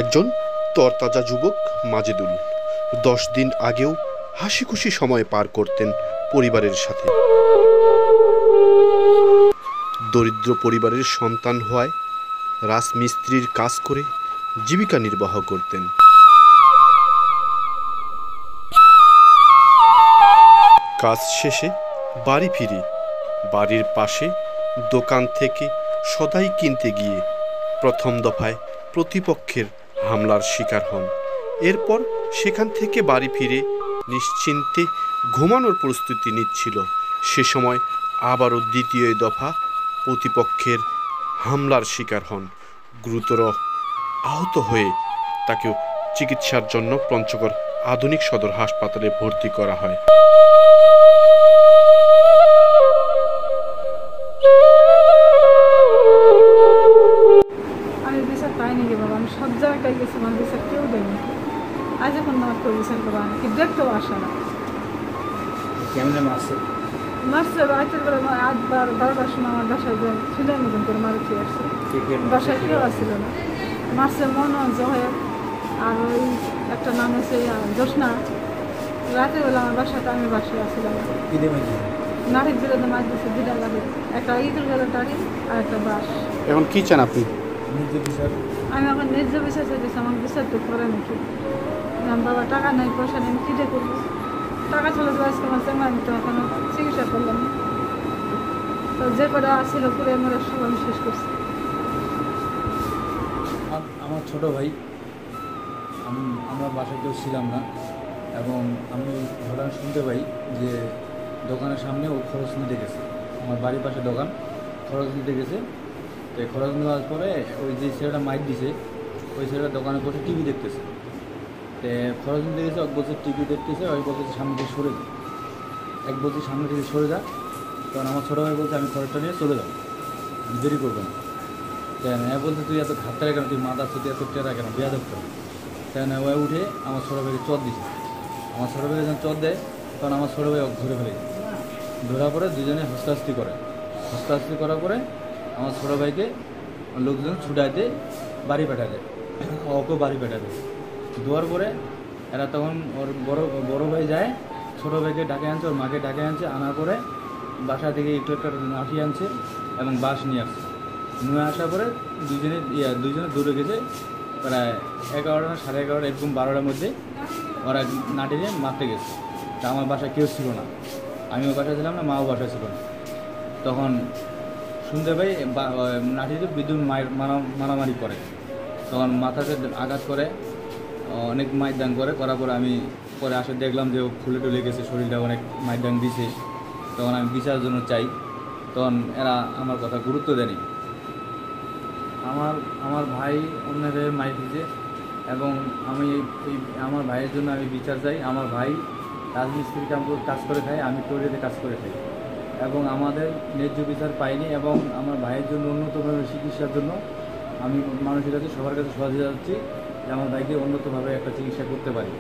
একজন তরতাজা যুবক মাজেদুল 10 দিন আগেও হাসি খুশি সময় পার করতেন পরিবারের সাথে। দরিদ্র পরিবারের সন্তান হওয়ায় রাজমিস্ত্রির কাজ করে জীবিকা নির্বাহ করতেন। কাজ শেষে বাড়ি ফিরে বাড়ির পাশে দোকান থেকে সদাই কিনতে গিয়ে প্রথম দফায় প্রতিপক্ষের হামলার শিকার হন। এরপর সেখান থেকে বাড়ি ফিরে নিশ্চিন্তে ঘুমানোর প্রস্তুতি নিচ্ছিল, সে সময় আবারও দ্বিতীয় দফা প্রতিপক্ষের হামলার শিকার হন। গুরুতর আহত হয়ে তাকে চিকিৎসার জন্য পঞ্চগড় আধুনিক সদর হাসপাতালে ভর্তি করা হয়। আমি বিচার পাইনি রে বাবা, আমি সব জায়গায় গেছি, আমার বিচার কেউ দেয়নি। আজ এখন আমার কেউ বিচার করবো না, কি দেখতেও আসে না। কেমনে মারছে? মারছে রাতের বেলা 8-12টার সময় আমার বাসায় যায় ছিলেন মতন করে মারে খেয়ে আসছে। বাসায় কেউ আসছিল না। মারছে মনোজ হয়ে, আর ওই একটা নাম হচ্ছে জোসনা। রাতের বেলা আমার বাসাতে আমি বাসায় আসছিলাম। নারীর বিরুদ্ধে মাছ দিচ্ছে 2টা গাড়ি, একটা ইঁদুর গেল টাড়ি আর একটা বাস। এখন কি চান আপনি? আমি এখন ন্যায্য বিচার চাইতেছি, আমার বিচার তো করে নাকি। বাবা টাকা নেই, পয়সা নেই, কী দিয়ে করবো? টাকা চলে যাবে আজকে আমার চেঙ্গা, আমি তো এখনো চিকিৎসা করলাম না। তো যে কটা আসছিল করে আমার সব আমি শেষ করছি। আমার ছোট ভাই, আমরা বাসায় কেউ ছিলাম না, এবং আমি ঘটনা শুনতে পাই যে দোকানের সামনে ও খরচ নিতে গেছে। আমার বাড়ির পাশে দোকান, খরচ নিতে গেছে। তো খরচ নেওয়ার পরে ওই যে ছেলেটা মাইক দিছে, ওই ছেলেটা দোকানে বসে টিভি দেখতেছে। তো খরচ নিতে গেছে, এক বছর টিভি দেখতেছে, ওই বছর সামনে থেকে সরে যায়, এক বছর সামনে থেকে সরে যায়। তখন আমার ছোটো ভাই বলছে আমি খরচটা নিয়ে চলে যাবো, দেরি করবো না। কেন বলছে তুই এত ঘাটতে কেন, তুই মাথা ছুটি এত টেরা কেন, বেয়াদব কেন? কেন ওই উঠে আমার ছোটো ভাইকে চট দিছে। আমার ছোটো ভাইকে যখন চট দেয় তখন আমার ছোটো ভাই ধরে ফেলে, ধরার পরে দুজনে হস্তাস্তি করে। হস্তাস্তি করার পরে আমার ছোটো ভাইকে লোকজন ছুটাইতে বাড়ি পাঠা দেয়, ওকে বাড়ি পাঠা দেয়। দেওয়ার পরে এরা তখন ওর বড় ভাই যায়, ছোটো ভাইকে ডাকে আনছে, ওর মাকে ডাকে আনছে। আনার পরে বাসা থেকে একটু একটা লাঠি আনছে এবং বাঁশ নিয়ে আসছে। নিয়ে আসার পরে দুজনে দূরে গেছে, প্রায় 11টা 11:30 এরকম 12টার মধ্যে ওরা নাটি নিয়ে মারতে গেছে। তা আমার বাসায় কেউ ছিল না, আমিও বাসায় ছিলাম না, মাও বাসায় ছিল না। তখন শুনতে পাই নাটিতে বিদ্যুৎ মারামারি করে, তখন মাথাতে আঘাত করে, অনেক মাইরদান করার পরে আমি পরে আসে দেখলাম যে ও ফুলে টুলে গেছে, শরীরটা অনেক মাইরদান দিছে। তখন আমি বিচারের জন্য চাই, তখন এরা আমার কথা গুরুত্ব দেয়নি। আমার ভাই অন্যের মাইর দিছে, এবং আমি আমার ভাইয়ের জন্য আমি বিচার চাই। আমার ভাই রাজমিস্ত্রির কাজ করে খায়, আমি টয়লেটে কাজ করে খাই, এবং আমাদের ন্যায্য বিচার পাইনি। এবং আমার ভাইয়ের জন্য উন্নতভাবে চিকিৎসার জন্য আমি মানুষের কাছে, সবার কাছে সহযোগিতা চাচ্ছি যে আমার ভাইকে উন্নতভাবে একটা চিকিৎসা করতে পারি।